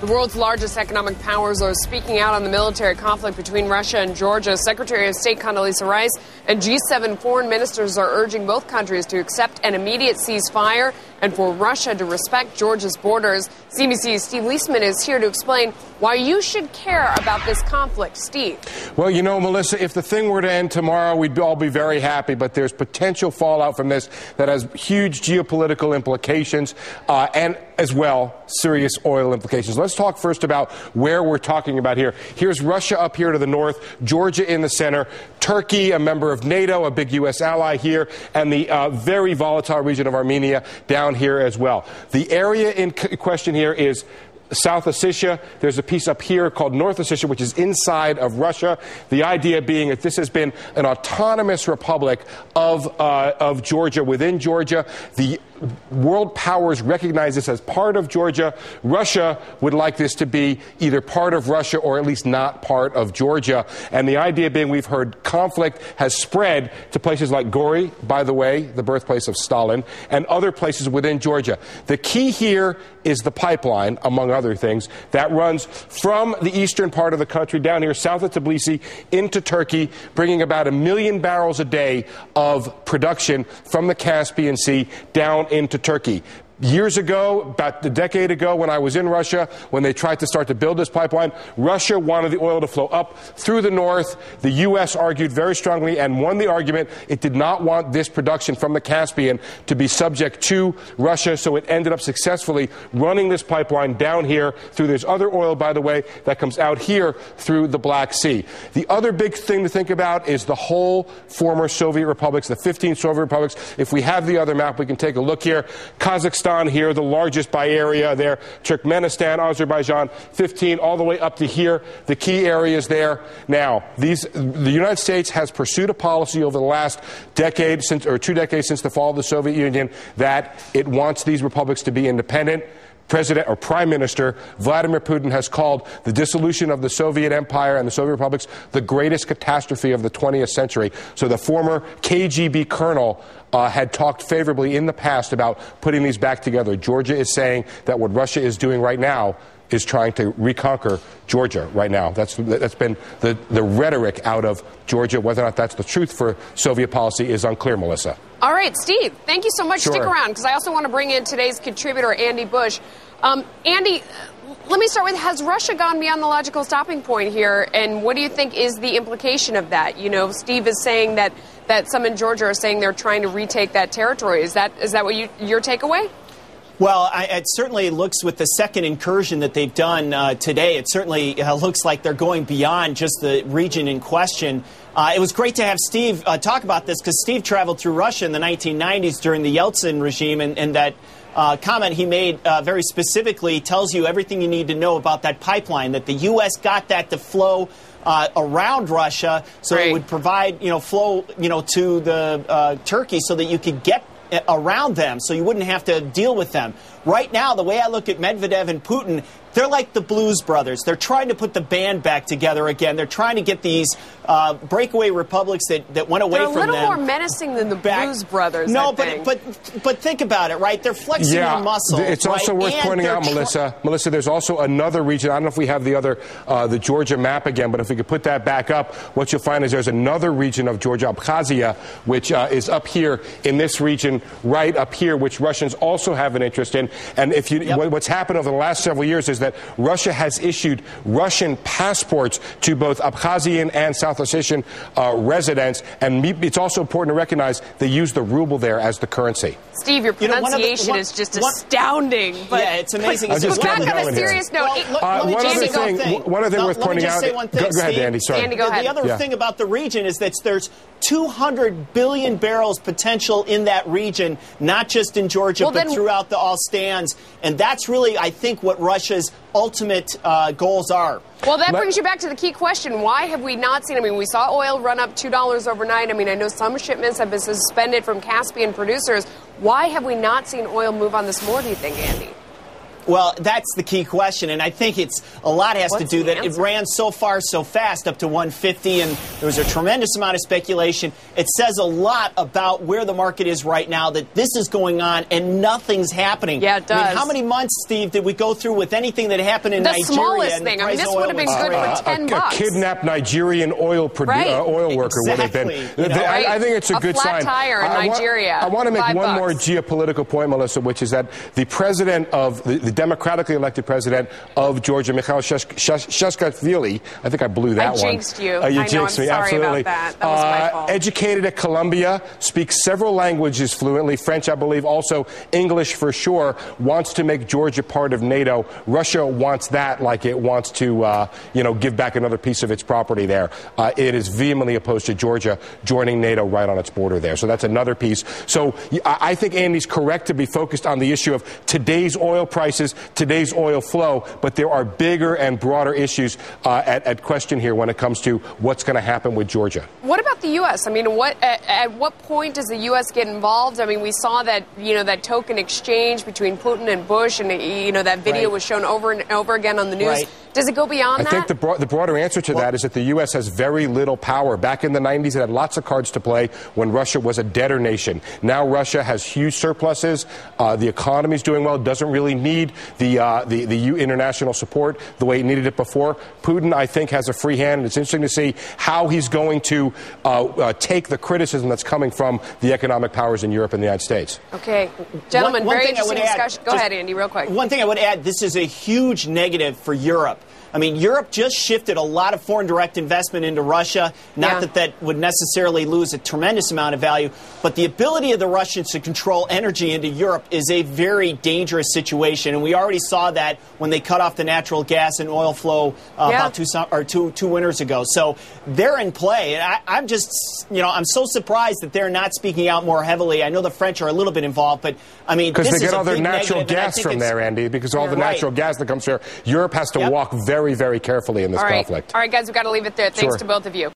The world's largest economic powers are speaking out on the military conflict between Russia and Georgia. Secretary of State Condoleezza Rice and G7 foreign ministers are urging both countries to accept an immediate ceasefire and for Russia to respect Georgia's borders. CBC's Steve Leisman is here to explain why you should care about this conflict. Steve. Well, you know, Melissa, if the thing were to end tomorrow, we'd all be very happy. But there's potential fallout from this that has huge geopolitical implications and as well serious oil implications. Let's talk first about where we're talking about here. Here's Russia up here to the north, Georgia in the center, Turkey, a member of NATO, a big U.S. ally here, and the very volatile region of Armenia down here as well. The area in question here is South Ossetia. There's a piece up here called North Ossetia, which is inside of Russia. The idea being that this has been an autonomous republic of Georgia within Georgia. The world powers recognize this as part of Georgia. Russia would like this to be either part of Russia or at least not part of Georgia. And the idea being, we've heard conflict has spread to places like Gori, by the way, the birthplace of Stalin, and other places within Georgia. The key here is the pipeline, among other things, that runs from the eastern part of the country down here south of Tbilisi into Turkey, bringing about 1 million barrels a day of production from the Caspian Sea down into Turkey. Years ago, about a decade ago, when I was in Russia, when they tried to start to build this pipeline, Russia wanted the oil to flow up through the north. The U.S. argued very strongly and won the argument. It did not want this production from the Caspian to be subject to Russia, so it ended up successfully running this pipeline down here through. There's other oil, by the way, that comes out here through the Black Sea. The other big thing to think about is the whole former Soviet republics, the 15 Soviet republics. If we have the other map, we can take a look here. Kazakhstan here, the largest by area there. Turkmenistan, Azerbaijan, 15, all the way up to here. The key areas there. Now, the United States has pursued a policy over the last decade, or 2 decades since the fall of the Soviet Union, that it wants these republics to be independent. President or Prime Minister Vladimir Putin has called the dissolution of the Soviet Empire and the Soviet republics the greatest catastrophe of the 20th century. So the former KGB colonel had talked favorably in the past about putting these back together. Georgia is saying that what Russia is doing right now is trying to reconquer Georgia right now. That's been the rhetoric out of Georgia. Whether or not that's the truth for Soviet policy is unclear, Melissa. All right, Steve, thank you so much. Sure. Stick around, because I also want to bring in today's contributor, Andy Bush. Andy, let me start with, has Russia gone beyond the logical stopping point here, and what do you think is the implication of that? You know, Steve is saying that some in Georgia are saying they're trying to retake that territory. Is that what your takeaway? Well, it certainly looks, with the second incursion that they've done today, it certainly looks like they're going beyond just the region in question. It was great to have Steve talk about this, because Steve traveled through Russia in the 1990s during the Yeltsin regime, and that comment he made very specifically tells you everything you need to know about that pipeline, that the U.S. got that to flow around Russia, so it would provide, flow, to the Turkey, so that you could get around them, so you wouldn't have to deal with them. Right now, the way I look at Medvedev and Putin, they're like the Blues Brothers. They're trying to put the band back together again. They're trying to get these breakaway republics that went away from them. They're a little more menacing than the Blues Brothers. No, but think about it, right? They're flexing their muscles. It's also worth pointing out, Melissa, there's also another region. I don't know if we have the Georgia map again, but if we could put that back up, what you'll find is there's another region of Georgia, Abkhazia, which is up here in this region, right up here, which Russians also have an interest in. And if what's happened over the last several years is that Russia has issued Russian passports to both Abkhazian and South Ossetian residents, and it's also important to recognize they use the ruble there as the currency. Steve, your pronunciation is just astounding. But, yeah, it's amazing. But back on a serious note, one other thing worth pointing out. Go ahead, Andy. Sorry. Andy, go ahead. The other thing about the region is that there's 200 billion barrels potential in that region, not just in Georgia, but throughout all stands. And that's really, I think, what Russia's ultimate goals are. Well, that brings you back to the key question. Why have we not seen, we saw oil run up $2 overnight. I know some shipments have been suspended from Caspian producers. Why have we not seen oil move on this more, do you think, Andy? Well, that's the key question, and I think a lot has to do that it ran so far so fast up to 150, and there was a tremendous amount of speculation. It says a lot about where the market is right now, that this is going on and nothing's happening. Yeah, it does. I mean, how many months, Steve, did we go through with anything that happened in Nigeria? The smallest thing. I mean, this would have been good for $10. A kidnapped Nigerian oil worker would have been. I think it's a good sign. A flat tire in Nigeria. I want to make one more geopolitical point, Melissa, which is that the president of the democratically elected president of Georgia, Mikhail Saakashvili, I think I blew that one. I jinxed you. You I know, jinxed I'm me, sorry absolutely. about that. That was my fault. Educated at Columbia, speaks several languages fluently, French, I believe, also English for sure, wants to make Georgia part of NATO. Russia wants that like it wants to, give back another piece of its property there. It is vehemently opposed to Georgia joining NATO right on its border there. So that's another piece. So I think Andy's correct to be focused on the issue of today's oil prices, today's oil flow, but there are bigger and broader issues at question here when it comes to what's going to happen with Georgia. What about the U.S.? I mean, at what point does the U.S. get involved? I mean, we saw that, that token exchange between Putin and Bush, and, that video was shown over and over again on the news. Right. Does it go beyond that? I think the broader answer to that is that the U.S. has very little power. Back in the 90s, it had lots of cards to play when Russia was a debtor nation. Now Russia has huge surpluses. The economy is doing well. It doesn't really need the international support the way it needed it before. Putin, I think, has a free hand, and it's interesting to see how he's going to take the criticism that's coming from the economic powers in Europe and the United States. Okay. Gentlemen, very interesting discussion. Go ahead, Andy, real quick. One thing I would add, this is a huge negative for Europe. I mean, Europe just shifted a lot of foreign direct investment into Russia. Not that would necessarily lose a tremendous amount of value, but the ability of the Russians to control energy into Europe is a very dangerous situation. And we already saw that when they cut off the natural gas and oil flow about two winters ago. So they're in play. And I'm just, I'm so surprised that they're not speaking out more heavily. I know the French are a little bit involved, but I mean, because they get all their natural gas from there, Andy, because all the natural gas that comes here, Europe has to walk very, very carefully in this conflict. All right, guys, we've got to leave it there. Thanks to both of you.